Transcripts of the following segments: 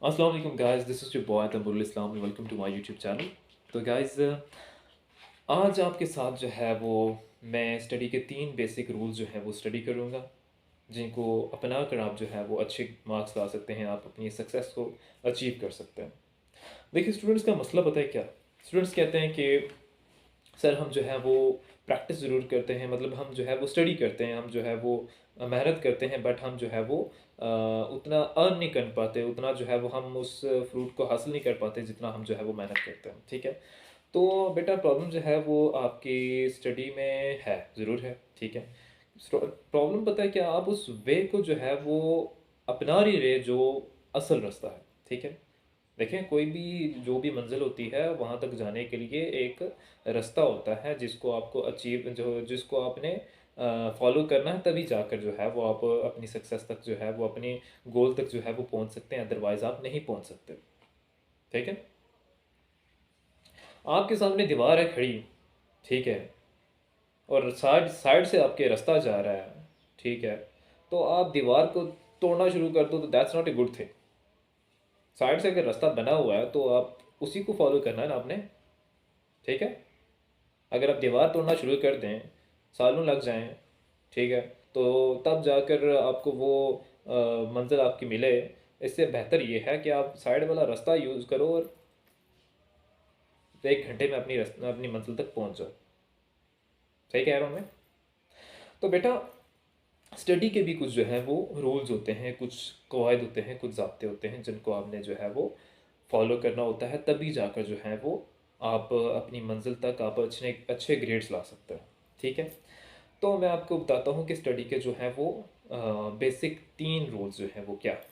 अस्सलाम वालेकुम guys, this is your boy Tamburul Islam and welcome to my YouTube channel. तो guys, आज आपके साथ जो है वो मैं स्टडी के 3 बेसिक रूल्स जो हैं वो स्टडी करूँगा, जिनको अपना कर आप जो है वो अच्छे मार्क्स ला सकते हैं, आप अपनी सक्सेस को अचीव कर सकते हैं। देखिए स्टूडेंट्स का मसला पता है क्या? स्टूडेंट्स कहते हैं कि सर हम जो है वो प्रैक्टिस ज़रूर करते हैं, मतलब हम जो है वो स्टडी करते हैं, हम जो है वो मेहनत करते हैं, बट हम जो है वो उतना अर्न नहीं कर पाते, उतना जो है वो हम उस फ्रूट को हासिल नहीं कर पाते जितना हम जो है वो मेहनत करते हैं। ठीक है, तो बेटा प्रॉब्लम जो है वो आपकी स्टडी में है, ज़रूर है। ठीक है, प्रॉब्लम पता है क्या, आप उस वे को जो है वो अपना नहीं रहे जो असल रास्ता है। ठीक है, देखें कोई भी जो भी मंजिल होती है वहाँ तक जाने के लिए एक रास्ता होता है जिसको आपको अचीव जो जिसको आपने फॉलो करना है, तभी जाकर जो है वो आप अपनी सक्सेस तक जो है वो अपनी गोल तक जो है वो पहुँच सकते हैं, अदरवाइज़ आप नहीं पहुँच सकते। ठीक है, आपके सामने दीवार है खड़ी, ठीक है, और साइड साइड से आपके रास्ता जा रहा है, ठीक है, तो आप दीवार को तोड़ना शुरू कर दो तो that's not a good thing. Side से अगर रास्ता बना हुआ है तो आप उसी को फॉलो करना है ना आपने। ठीक है, अगर आप दीवार तोड़ना शुरू कर दें, सालों लग जाएं, ठीक है, तो तब जाकर आपको वो मंजिल आपकी मिले। इससे बेहतर ये है कि आप साइड वाला रास्ता यूज़ करो और 1 घंटे में अपनी मंजिल तक पहुंच जाओ। सही कह रहा हूँ मैं? तो बेटा स्टडी के भी कुछ जो है वो रूल्स होते हैं, कुछ कवायद होते हैं, कुछ ज़ाब्ते होते हैं जिनको आपने जो है वो फॉलो करना होता है, तभी जाकर जो है वो आप अपनी मंजिल तक आप अच्छे अच्छे ग्रेड्स ला सकते हैं। ठीक है, तो मैं आपको बताता हूँ कि स्टडी के जो है वो बेसिक 3 रूल्स जो हैं वो क्या है।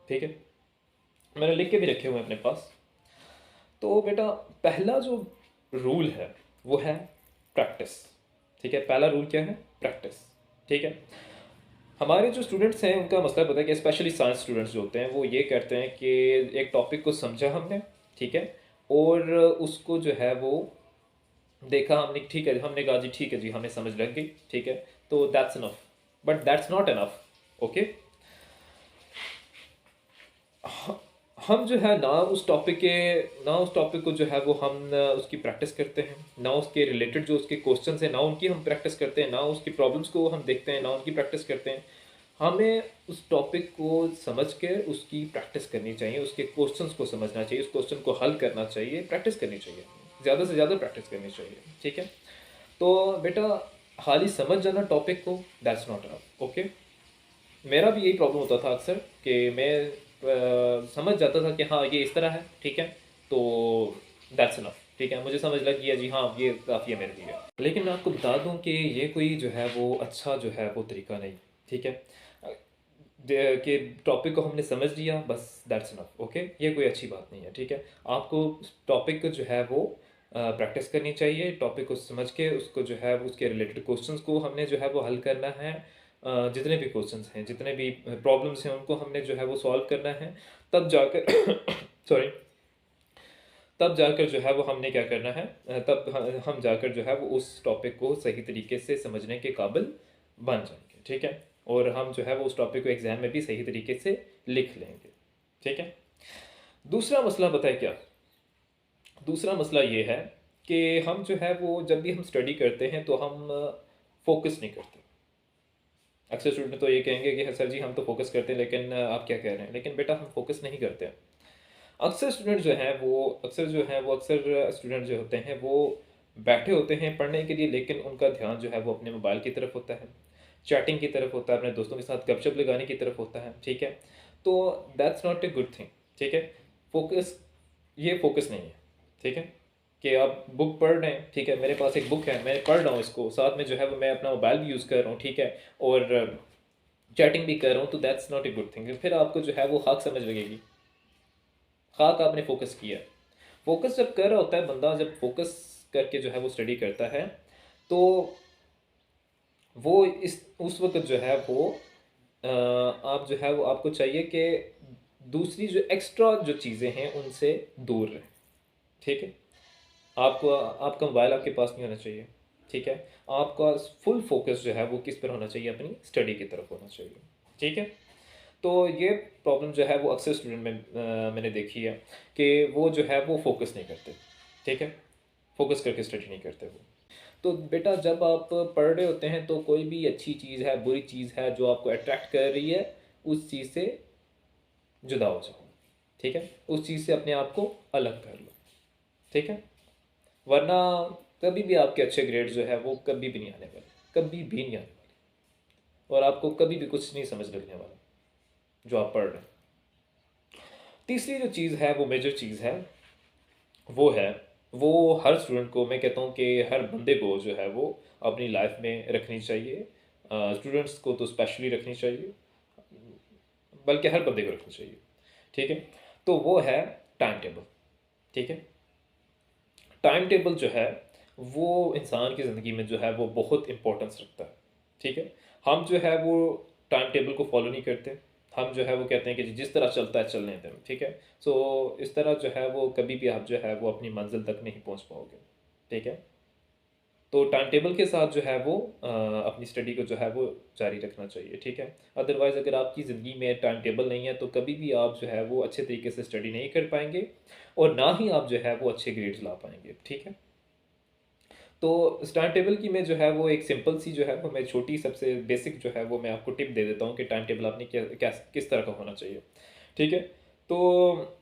ठीक है, मैंने लिख के भी रखे हुए हैं अपने पास। तो बेटा पहला जो रूल है वो है प्रैक्टिस। ठीक है, पहला रूल क्या है? प्रैक्टिस। ठीक है, हमारे जो स्टूडेंट्स हैं उनका मसला पता है कि स्पेशली साइंस स्टूडेंट्स जो होते हैं वो ये करते हैं कि एक टॉपिक को समझा हमने, ठीक है, और उसको जो है वो देखा हमने, ठीक है, हमने कहा जी ठीक है जी हमें समझ लग गई, ठीक है, तो that's enough, but that's not enough. Okay, हम जो है ना उस टॉपिक को जो है वो हम ना उसकी प्रैक्टिस करते हैं, ना उसके रिलेटेड जो उसके क्वेश्चंस हैं ना उनकी हम प्रैक्टिस करते हैं, ना उसकी प्रॉब्लम्स को हम देखते हैं ना उनकी प्रैक्टिस करते हैं। हमें उस टॉपिक को समझ के उसकी प्रैक्टिस करनी चाहिए, उसके क्वेश्चंस को समझना चाहिए, उस क्वेश्चन को हल करना चाहिए, प्रैक्टिस करनी चाहिए, ज़्यादा से ज़्यादा प्रैक्टिस करनी चाहिए। ठीक है, तो बेटा खाली समझ जाना टॉपिक को दैट्स नॉट अनफ। ओके, मेरा भी यही प्रॉब्लम होता था अक्सर कि मैं समझ जाता था कि हाँ ये इस तरह है, ठीक है, तो दैट्स इनफ, ठीक है, मुझे समझ लग गया जी हाँ ये काफ़ी है मेरे लिए। लेकिन मैं आपको बता दूं कि ये कोई जो है वो अच्छा जो है वो तरीका नहीं। ठीक है, कि टॉपिक को हमने समझ लिया बस दैट्स इनफ। ओके, ये कोई अच्छी बात नहीं है। ठीक है, आपको टॉपिक को जो है वो प्रैक्टिस करनी चाहिए, टॉपिक को समझ के उसको जो है उसके रिलेटेड क्वेश्चंस को हमने जो है वो हल करना है। जितने भी क्वेश्चंस हैं, जितने भी प्रॉब्लम्स हैं, उनको हमने जो है वो सॉल्व करना है। तब जाकर सॉरी, तब जाकर जो है वो हमने क्या करना है, तब हम जाकर जो है वो उस टॉपिक को सही तरीके से समझने के काबिल बन जाएंगे। ठीक है, और हम जो है वो उस टॉपिक को एग्जाम में भी सही तरीके से लिख लेंगे। ठीक है, दूसरा मसला पता है क्या? दूसरा मसला ये है कि हम जो है वो जब भी हम स्टडी करते हैं तो हम फोकस नहीं करते। अक्सर स्टूडेंट तो ये कहेंगे कि सर जी हम तो फोकस करते हैं, लेकिन आप क्या कह रहे हैं? लेकिन बेटा हम फोकस नहीं करते हैं। अक्सर स्टूडेंट जो हैं वो अक्सर स्टूडेंट जो होते हैं वो बैठे होते हैं पढ़ने के लिए, लेकिन उनका ध्यान जो है वो अपने मोबाइल की तरफ होता है, चैटिंग की तरफ होता है, अपने दोस्तों के साथ गपशप लगाने की तरफ होता है। ठीक है, तो that's not a good thing. ठीक है, फोकस, ये फोकस नहीं है। ठीक है, कि आप बुक पढ़ रहे हैं, ठीक है, मेरे पास एक बुक है, मैं पढ़ रहा हूँ इसको, साथ में जो है वो मैं अपना मोबाइल भी यूज़ कर रहा हूँ, ठीक है, और चैटिंग भी कर रहा हूँ, तो that's not a good thing. फिर आपको जो है वो खाक समझ लगेगी, खाक आपने फोकस किया। फोकस जब कर रहा होता है बंदा, जब फोकस करके जो है वो स्टडी करता है, तो वो इस उस वक्त जो है वो आप जो है वो आपको चाहिए कि दूसरी जो एक्स्ट्रा जो चीज़ें हैं उनसे दूर रहें। ठीक है, आपको आपका मोबाइल आपके पास नहीं होना चाहिए। ठीक है, आपका फुल फोकस जो है वो किस पर होना चाहिए? अपनी स्टडी की तरफ होना चाहिए। ठीक है, तो ये प्रॉब्लम जो है वो अक्सर स्टूडेंट में मैंने देखी है कि वो जो है वो फ़ोकस नहीं करते, ठीक है? फ़ोकस करके स्टडी नहीं करते वो। तो बेटा जब आप पढ़ रहे होते हैं तो कोई भी अच्छी चीज़ है, बुरी चीज़ है जो आपको अट्रैक्ट कर रही है, उस चीज़ से जुदा हो जाओ, ठीक है? उस चीज़ से अपने आप को अलग कर लो, ठीक है? वरना कभी भी आपके अच्छे ग्रेड जो है वो कभी भी नहीं आने वाले, कभी भी नहीं आने वाले, और आपको कभी भी कुछ नहीं समझ लगने वाला जो आप पढ़ रहे हैं। तीसरी जो चीज़ है वो मेजर चीज़ है, वो है, वो हर स्टूडेंट को, मैं कहता हूँ कि हर बंदे को जो है वो अपनी लाइफ में रखनी चाहिए। स्टूडेंट्स को तो स्पेशली रखनी चाहिए, बल्कि हर बंदे को रखनी चाहिए, ठीक है? तो वो है टाइम टेबल, ठीक है? टाइम टेबल जो है वो इंसान की ज़िंदगी में जो है वो बहुत इंपॉर्टेंस रखता है, ठीक है? हम जो है वो टाइम टेबल को फॉलो नहीं करते। हम जो है वो कहते हैं कि जिस तरह चलता है चलने दें, ठीक है? सो इस तरह जो है वो कभी भी आप जो है वो अपनी मंजिल तक नहीं पहुंच पाओगे, ठीक है? तो टाइम टेबल के साथ जो है वो अपनी स्टडी को जो है वो जारी रखना चाहिए, ठीक है? अदरवाइज़ अगर आपकी ज़िंदगी में टाइम टेबल नहीं है तो कभी भी आप जो है वो अच्छे तरीके से स्टडी नहीं कर पाएंगे, और ना ही आप जो है वो अच्छे ग्रेड्स ला पाएंगे, ठीक है? तो इस टाइम टेबल की मैं जो है वो एक सिंपल सी जो है वो मैं छोटी सबसे बेसिक जो है वो मैं आपको टिप दे देता हूँ कि टाइम टेबल आपने क्या किस तरह का होना चाहिए, ठीक है? तो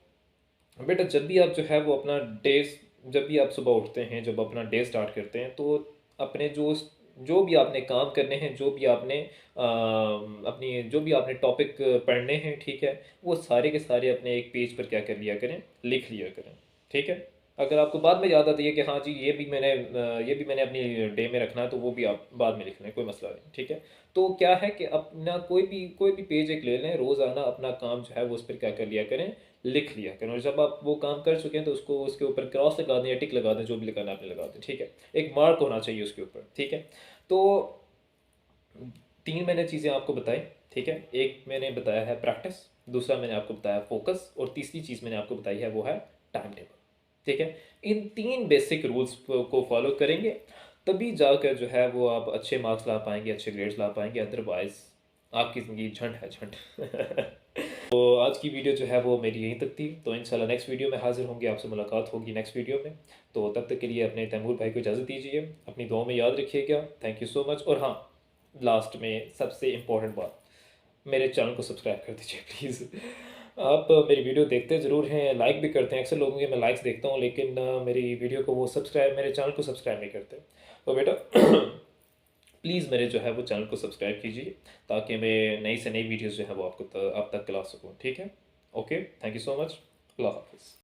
बेटा जब भी आप जो है वो अपना डे, जब भी आप सुबह उठते हैं, जब अपना डे स्टार्ट करते हैं, तो अपने जो भी आपने काम करने हैं, जो भी आपने अपनी जो भी आपने टॉपिक पढ़ने हैं, ठीक है? वो सारे के सारे अपने एक पेज पर क्या कर लिया करें, लिख लिया करें, ठीक है? अगर आपको बाद में याद आती है कि हाँ जी ये भी मैंने अपनी डे में रखना है, तो वो भी आप बाद में लिख लें, कोई मसला नहीं, ठीक है? तो क्या है कि अपना कोई भी पेज एक ले लें, रोज़ाना अपना काम जो है वो उस पर क्या कर लिया करें, लिख लिया करें, और जब आप वो काम कर चुके हैं तो उसको उसके ऊपर क्रॉस लगा दें या टिक लगा दें, जो भी लगाना आपने लगा दें, ठीक है? एक मार्क होना चाहिए उसके ऊपर, ठीक है? तो 3 मैंने चीज़ें आपको बताई, ठीक है? एक मैंने बताया है प्रैक्टिस, दूसरा मैंने आपको बताया फ़ोकस, और तीसरी चीज़ मैंने आपको बताई है वो है टाइम टेबल, ठीक है? इन 3 बेसिक रूल्स को फ़ॉलो करेंगे, तभी जाकर जो है वो आप अच्छे मार्क्स ला पाएँगे, अच्छे ग्रेड्स ला पाएँगे, अदरवाइज़ आपकी ज़िंदगी झंड है झंड। तो आज की वीडियो जो है वो मेरी यहीं तक थी, तो इंशाल्लाह नेक्स्ट वीडियो में हाज़िर होंगे, आपसे मुलाकात होगी नेक्स्ट वीडियो में। तो तब तक के लिए अपने तैमूर भाई को इजाज़त दीजिए, अपनी दुआओं में याद रखिएगा। Thank you so much. और हाँ, लास्ट में सबसे इम्पोर्टेंट बात, मेरे चैनल को सब्सक्राइब कर दीजिए प्लीज़। आप मेरी वीडियो देखते ज़रूर हैं, लाइक भी करते हैं, अक्सर लोगों के मैं लाइक्स देखता हूँ, लेकिन मेरी वीडियो को वो सब्सक्राइब, मेरे चैनल को सब्सक्राइब नहीं करते। तो बेटा प्लीज़ मेरे जो है वो चैनल को सब्सक्राइब कीजिए, ताकि मैं नई से नई वीडियोज़ जो है वो आप तक ला सकूँ, ठीक है? Okay, thank you so much. अल्लाह हाफ़िज़।